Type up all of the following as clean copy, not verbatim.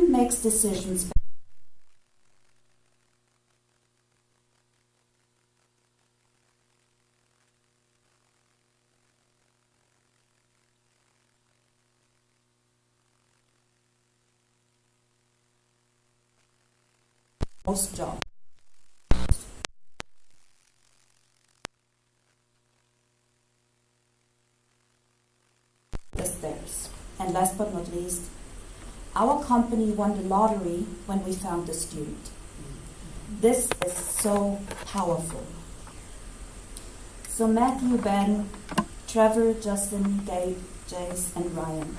makes decisions most jobs. Is theirs. And last but not least, our company won the lottery when we found the student. This is so powerful. So Matthew, Ben, Trevor, Justin, Gabe, Jace, and Ryan,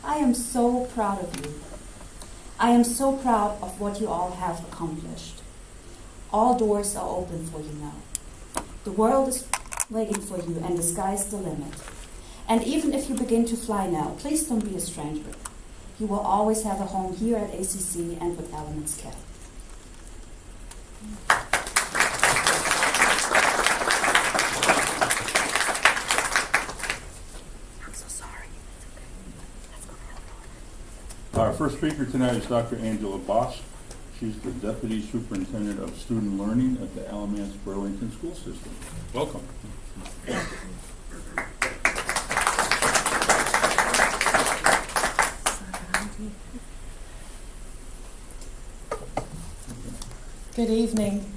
I am so proud of you. I am so proud of what you all have accomplished. All doors are open for you now. The world is waiting for you and the sky's the limit. And even if you begin to fly now, please don't be a stranger. You will always have a home here at ACC and with Elements Cal. I'm so sorry. That's going to happen. Our first speaker tonight is Dr. Angela Boss. She's the Deputy Superintendent of Student Learning at the Alamance Burlington School System. Welcome. Good evening.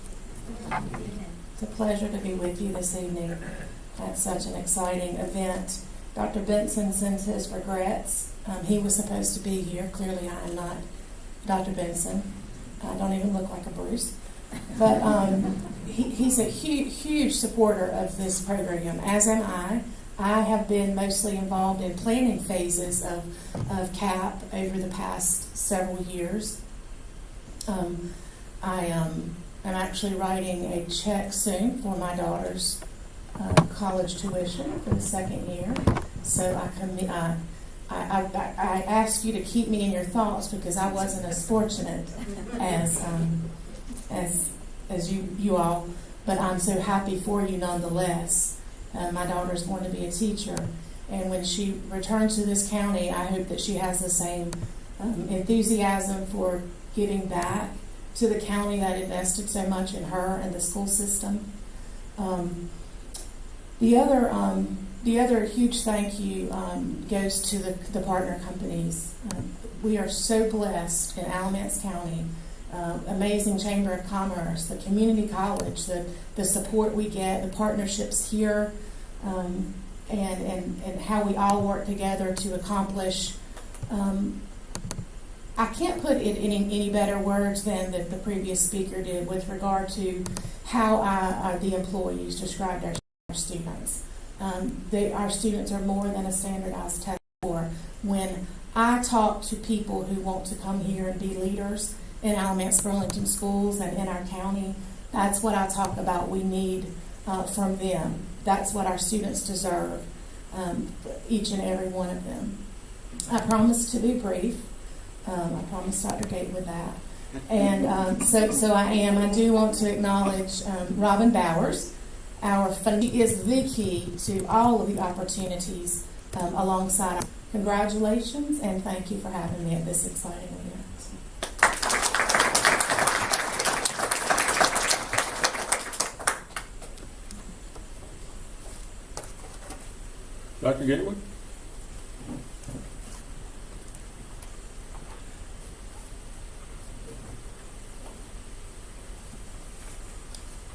It's a pleasure to be with you this evening at such an exciting event. Dr. Benson sends his regrets. He was supposed to be here. Clearly, I am not Dr. Benson. I don't even look like a Bruce. But he's a huge supporter of this program, as am I. I have been mostly involved in planning phases of CAP over the past several years. I am actually writing a check soon for my daughter's college tuition for the second year. So I ask you to keep me in your thoughts because I wasn't as fortunate as you all, but I'm so happy for you nonetheless. My daughter's going to be a teacher, and when she returns to this county, I hope that she has the same enthusiasm for giving back to the county that invested so much in her and the school system. The other huge thank you goes to the partner companies. We are so blessed in Alamance County. Amazing Chamber of Commerce, the community college, the support we get, the partnerships here, and how we all work together to accomplish. I can't put it in any better words than the previous speaker did with regard to how the employees described our students. Our students are more than a standardized test score. When I talk to people who want to come here and be leaders in Alamance Burlington schools and in our county, that's what I talk about we need from them. That's what our students deserve, each and every one of them. I promise to be brief. I promised Dr. Gate with that. And so I am. I do want to acknowledge Robin Bowers. He is the key to all of the opportunities alongside. Congratulations and thank you for having me at this exciting event. Dr. Gateway?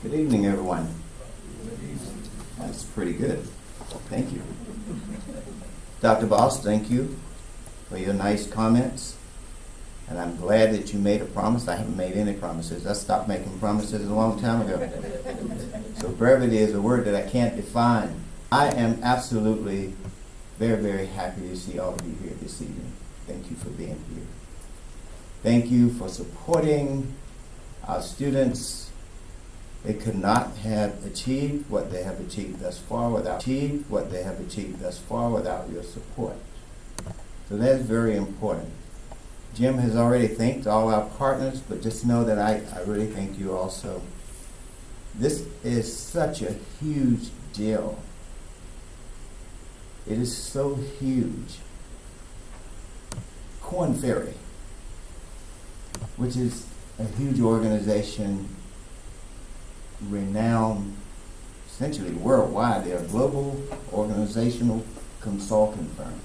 Good evening, everyone. That's pretty good. Thank you. Dr. Boss, thank you for your nice comments. And I'm glad that you made a promise. I haven't made any promises. I stopped making promises a long time ago. So brevity is a word that I can't define. I am absolutely very, very happy to see all of you here this evening. Thank you for being here. Thank you for supporting our students. They could not have achieved what they have achieved thus far without your support. So that's very important. Jim has already thanked all our partners, but just know that I really thank you also. This is such a huge deal. It is so huge. Korn Ferry. which is a huge organization renowned essentially worldwide. They're a global organizational consulting firm.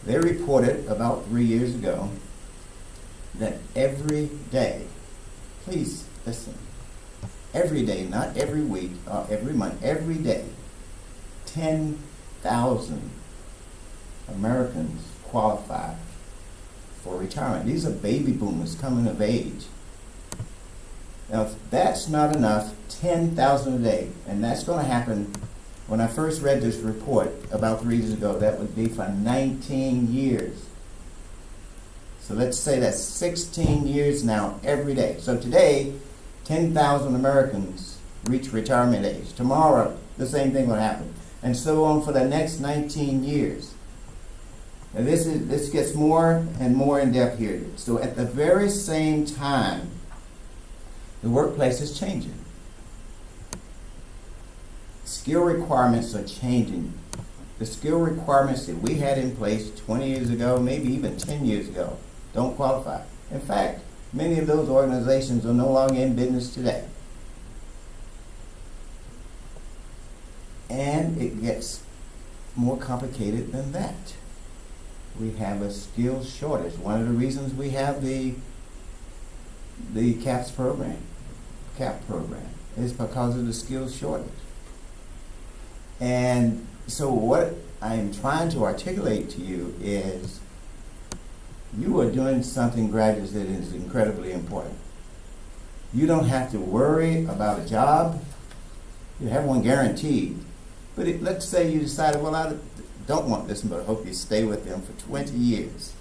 They reported about 3 years ago that every day, please listen, every day, not every week, every month, every day, 10,000 Americans qualify for retirement. These are baby boomers coming of age. Now, if that's not enough, 10,000 a day, and that's going to happen. When I first read this report about 3 years ago, that would be for 19 years. So let's say that's 16 years now every day. So today, 10,000 Americans reach retirement age. Tomorrow, the same thing will happen. And so on for the next 19 years. Now this gets more and more in depth here. So at the very same time, the workplace is changing. Skill requirements are changing. The skill requirements that we had in place 20 years ago, maybe even 10 years ago, don't qualify. In fact, many of those organizations are no longer in business today. And it gets more complicated than that. We have a skills shortage. One of the reasons we have the CAP program is because of the skills shortage. And so what I am trying to articulate to you is you are doing something, graduates, that is incredibly important. You don't have to worry about a job. You have one guaranteed. But let's say you decided, well, I don't want this, but I hope you stay with them for 20 years.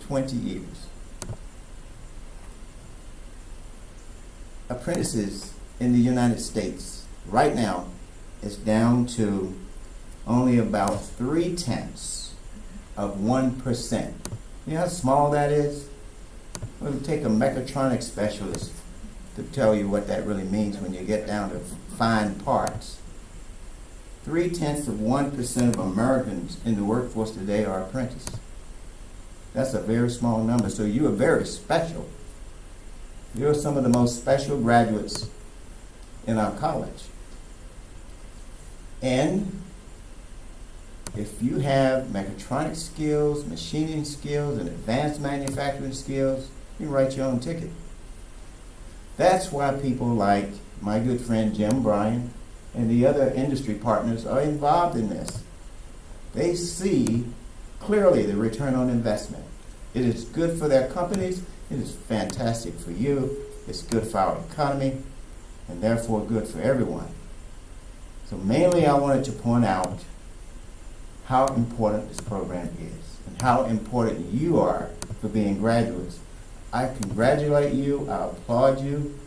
20 years. Apprentices in the United States right now is down to only about 0.3% of 1%. You know how small that is? Well, it'll take a mechatronics specialist to tell you what that really means when you get down to fine parts. 0.3% of Americans in the workforce today are apprentices. That's a very small number. So you are very special. You're some of the most special graduates in our college. And if you have mechatronic skills, machining skills, and advanced manufacturing skills, you can write your own ticket. That's why people like my good friend Jim Bryan and the other industry partners are involved in this. They see clearly the return on investment. It is good for their companies. It is fantastic for you. It's good for our economy, and therefore good for everyone. So mainly I wanted to point out how important this program is and how important you are for being graduates. I congratulate you, I applaud you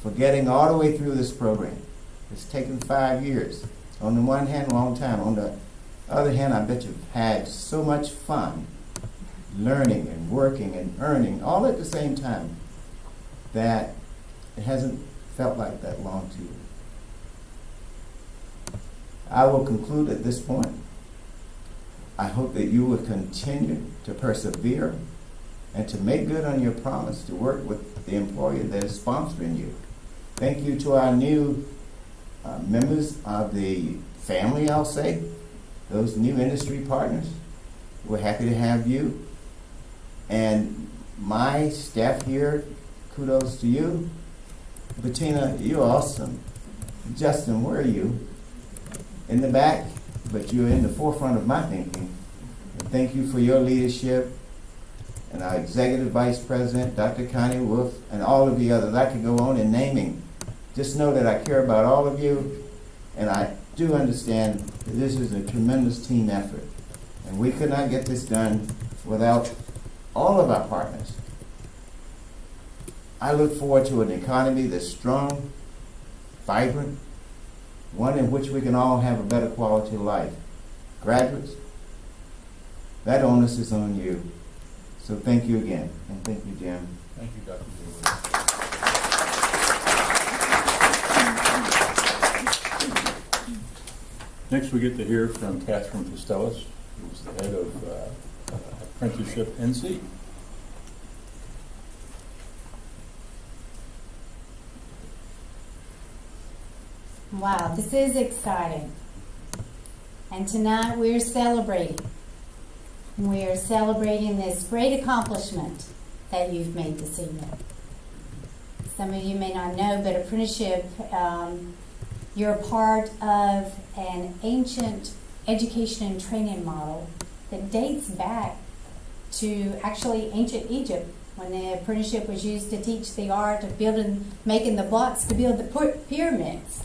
for getting all the way through this program. It's taken 5 years. On the one hand, a long time. On the other hand, I bet you've had so much fun learning and working and earning all at the same time that it hasn't felt like that long to you. I will conclude at this point. I hope that you will continue to persevere and to make good on your promise to work with the employer that is sponsoring you. Thank you to our new members of the family, I'll say, those new industry partners. We're happy to have you. And my staff here, kudos to you. Bettina, you're awesome. Justin, where are you? In the back, but you're in the forefront of my thinking. And thank you for your leadership. And our Executive Vice President, Dr. Connie Wolf, and all of the others. I could go on in naming. Just know that I care about all of you, and I do understand that this is a tremendous team effort. And we could not get this done without all of our partners. I look forward to an economy that's strong, vibrant, one in which we can all have a better quality of life. Graduates, that onus is on you. So thank you again, and thank you, Jim. Thank you, Dr. Woodward. Next, we get to hear from Catherine Costellas, who's the head of Apprenticeship NC. Wow, this is exciting. And tonight we're celebrating. We're celebrating this great accomplishment that you've made this evening. Some of you may not know, but apprenticeship, you're a part of an ancient education and training model that dates back to actually ancient Egypt, when the apprenticeship was used to teach the art of building, making the blocks to build the pyramids.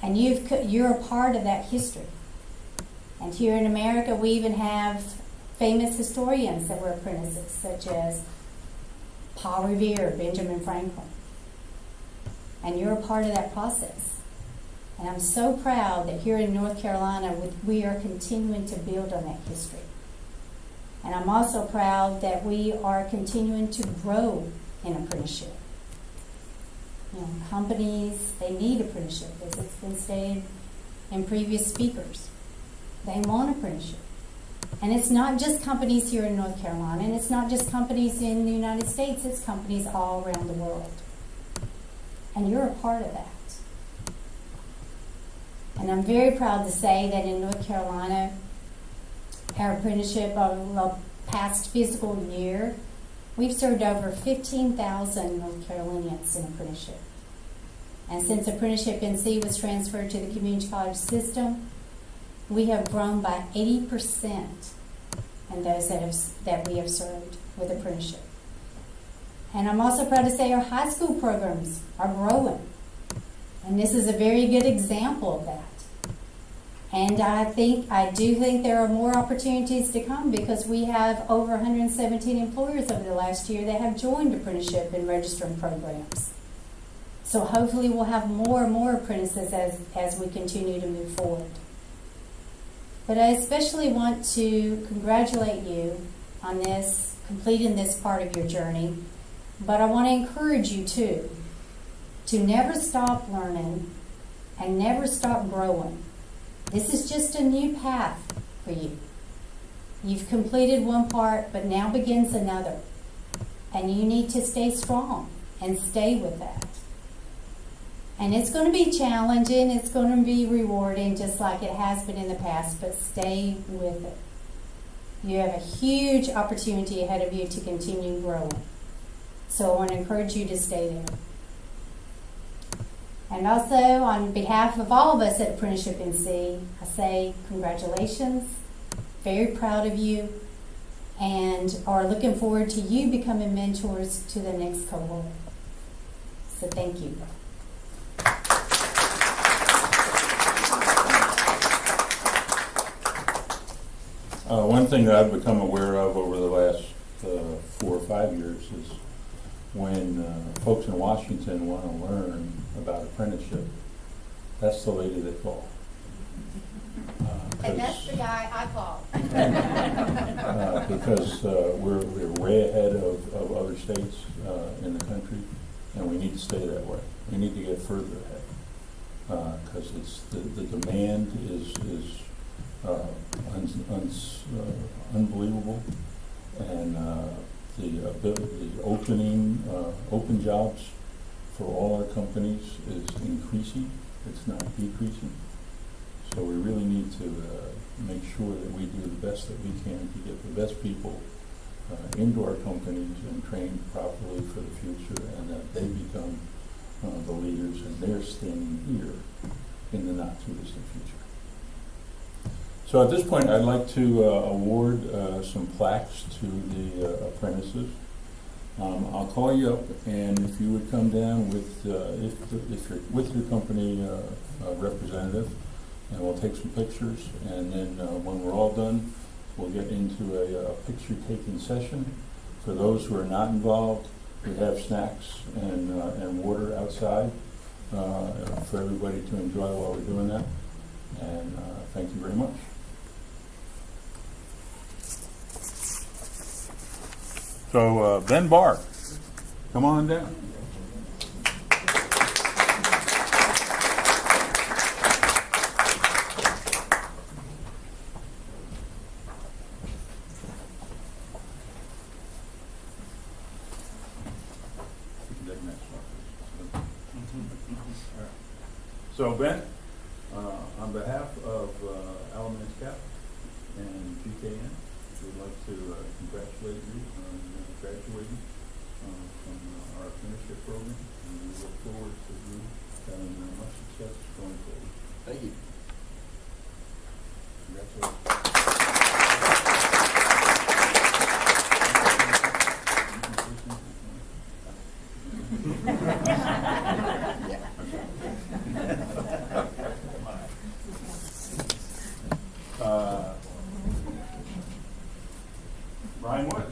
And you're a part of that history. And here in America, we even have famous historians that were apprentices, such as Paul Revere, Benjamin Franklin. And you're a part of that process. And I'm so proud that here in North Carolina, we are continuing to build on that history. And I'm also proud that we are continuing to grow in apprenticeship. You know, companies, they need apprenticeship, as it's been stated in previous speakers. They want apprenticeship. And it's not just companies here in North Carolina, and it's not just companies in the United States, it's companies all around the world. And you're a part of that. And I'm very proud to say that in North Carolina, our apprenticeship of the past fiscal year, we've served over 15,000 North Carolinians in apprenticeship. And since Apprenticeship NC was transferred to the community college system, we have grown by 80% in those that we have served with apprenticeship. And I'm also proud to say our high school programs are growing. And this is a very good example of that. And I do think there are more opportunities to come, because we have over 117 employers over the last year that have joined apprenticeship and registering programs. So hopefully we'll have more and more apprentices as we continue to move forward. But I especially want to congratulate you on this, completing this part of your journey. But I want to encourage you too, to never stop learning and never stop growing. This is just a new path for you. You've completed one part, but now begins another. And you need to stay strong and stay with that. And it's going to be challenging, it's going to be rewarding, just like it has been in the past, but stay with it. You have a huge opportunity ahead of you to continue growing. So I want to encourage you to stay there. And also, on behalf of all of us at Apprenticeship NC, I say congratulations, very proud of you, and are looking forward to you becoming mentors to the next cohort. So thank you. One thing that I've become aware of over the last 4 or 5 years is when folks in Washington want to learn about apprenticeship, that's the lady they call. And that's the guy I call. Because we're way ahead of other states in the country, and we need to stay that way. We need to get further ahead, because it's the demand is unbelievable, and the open jobs for all our companies is increasing. It's not decreasing. So we really need to make sure that we do the best that we can to get the best people into our companies and trained properly for the future, and that they become the leaders, and they're staying here in the not too distant future. So at this point, I'd like to award some plaques to the apprentices. I'll call you up, and if you would come down with, if you're with your company representative, and we'll take some pictures, and then when we're all done, we'll get into a picture-taking session. For those who are not involved, we have snacks and water outside for everybody to enjoy while we're doing that. And thank you very much. So Ben Barr, come on down. So Ben, on behalf of Alamance Cap and GKN, we'd like to congratulate you on graduating from our apprenticeship program, and we look forward to you having much success going forward. Thank you. Brian Woods.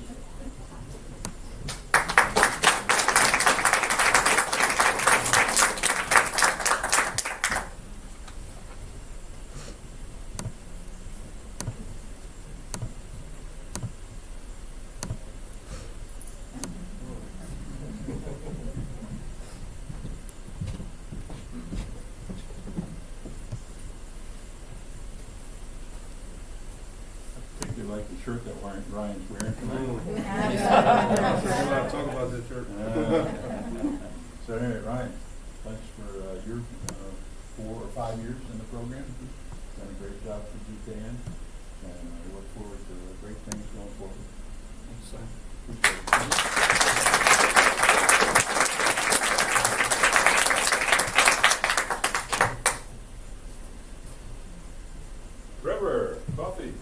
I think you like the shirt that Ryan's wearing tonight. Talk about that shirt. So anyway, Ryan, thanks for your 4 or 5 years in the program. Done a great job for GKN, and I look forward to great things going forward. Appreciate it. Trevor, coffee.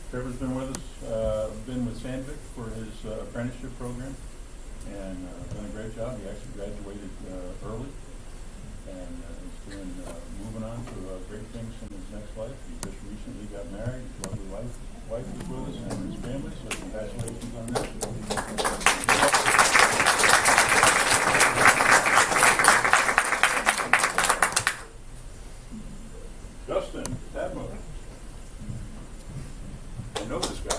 Trevor's been with us, been with Sandvik for his apprenticeship program, and done a great job. He actually graduated early, and he's doing, moving on to great things in his next life. He just recently got married. His lovely wife is with us, and his family, so congratulations on that. Justin Tadmo. I know this guy.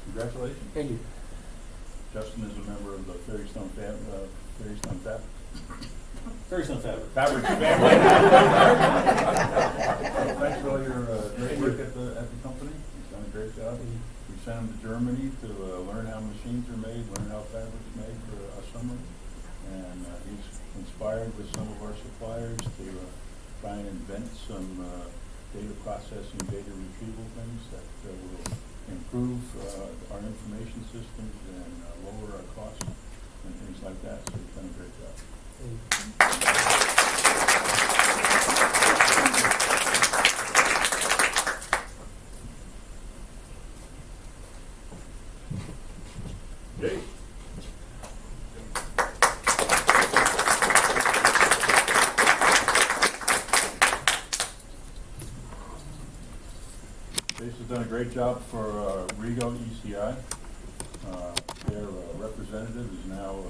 Congratulations. Thank you. Justin is a member of the Fairystone Fabric Fabric. family. Thanks for all your great work at the company. He's done a great job. We sent him to Germany to learn how machines are made, learn how fabric's made for a summer. And he's inspired with some of our suppliers to try and invent some data processing, data retrieval things that will improve our information systems and lower our costs and things like that. So he's done a great job. Jay. Jace has done a great job for Rigo ECI. Their representative is now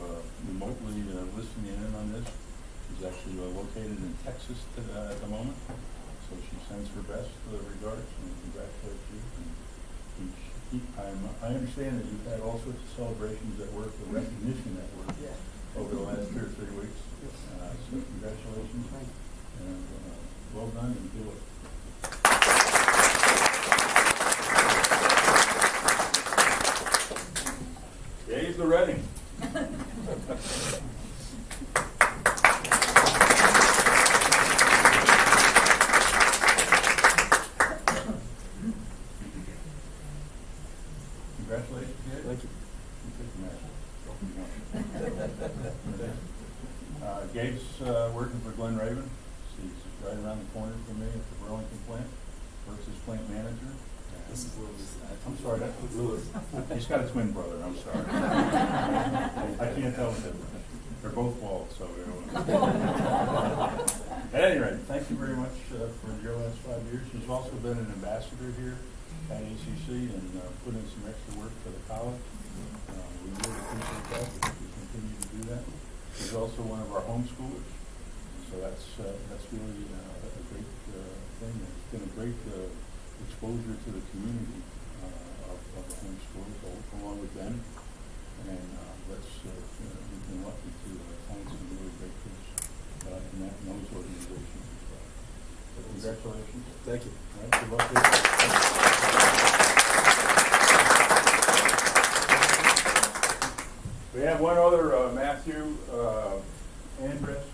remotely listening in on this. She's actually located in Texas at the moment, so she sends her best regards and congratulates you. And I understand that you've had all sorts of celebrations at work, the recognition at work over the last 2 or 3 weeks. So congratulations, and well done, and do it. Dave the Redding. Congratulations, Dave. Thank you. Gabe's working for Glen Raven. He's right around the corner from me at the Burlington plant. Works as plant manager. I'm sorry, that's Lewis. He's got a twin brother, I'm sorry. I can't tell the difference. They're both bald, so we don't know. At any rate, thank you very much for your last 5 years. She's also been an ambassador here at ACC and put in some extra work for the college. We really appreciate that. We think we continue to do that. She's also one of our homeschoolers, so that's really a great thing. It's been a great exposure to the community of the home schools along with them. And we've been lucky to find some really great kids in those organizations as well. So congratulations. Thank you. All right, good luck with it. We have one other, Matthew Andress,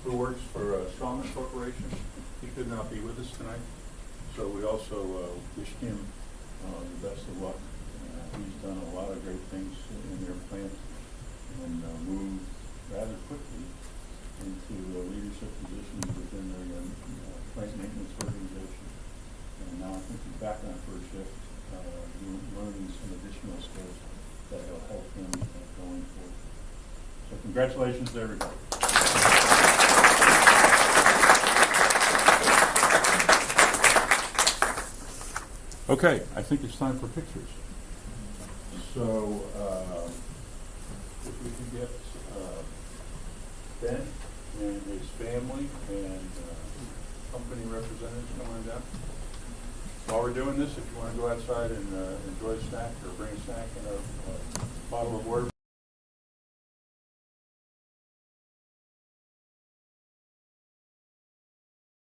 who works for Strawman Corporation. He could not be with us tonight, so we also wish him the best of luck. He's done a lot of great things in their plant and moved rather quickly into leadership positions within their plant maintenance organization. And now I think he's back on first shift, learning some additional skills that will help him going forward. So congratulations to everybody. Okay, I think it's time for pictures. So, if we can get Ben and his family and company representatives coming down. While we're doing this, if you want to go outside and enjoy a snack or bring a snack and a bottle of water.